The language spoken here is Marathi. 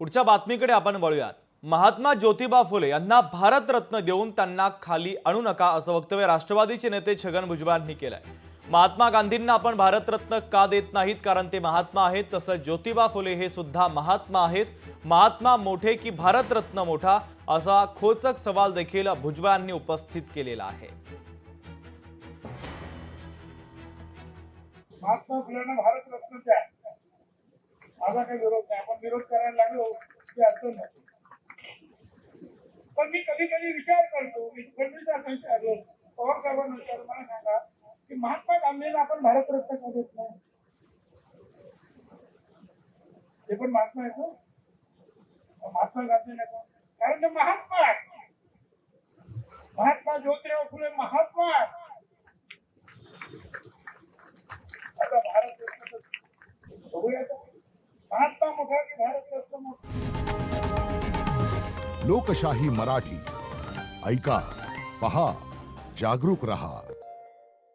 पुढच्या बातमीकडे आपण वळूयात। महात्मा ज्योतिबा फुले यांना भारतरत्न देऊन त्यांना खाली आणू नका असं वक्तव्य राष्ट्रवादीचे नेते छगन भुजबळ यांनी केलंय। महात्मा गांधींना आपण भारतरत्न का देत नाहीत, कारण ते महात्मा आहेत, तसंच ज्योतिबा फुले हे सुद्धा महात्मा आहेत। महात्मा मोठे की भारतरत्न मोठा, असा खोचक सवाल देखील भुजबळांनी उपस्थित केलेला आहे। महात्मा फुलेंना भारतरत्न द्या, माझा काही विरोध नाही। आपण विरोध करायला लागलो की अडचण नाही, पण मी कधी कधी विचार करतो, मी फडणवीस असं विचारलो, पवार साहेबांना विचारलं, मला सांगा की महात्मा गांधींना आपण भारतरत्न का देत नाही? ते पण महात्मा आहेत ना, महात्मा गांधी नाही का? कारण ते महात्मा आहेत। महात्मा ज्योतिराव फुले महात्मा आहेत। आता भारतरत्न बघूया, महात्मा मोठा की भारतरत्न मोठा? लोकशाही मराठी ऐका, पहा, जागरूक रहा।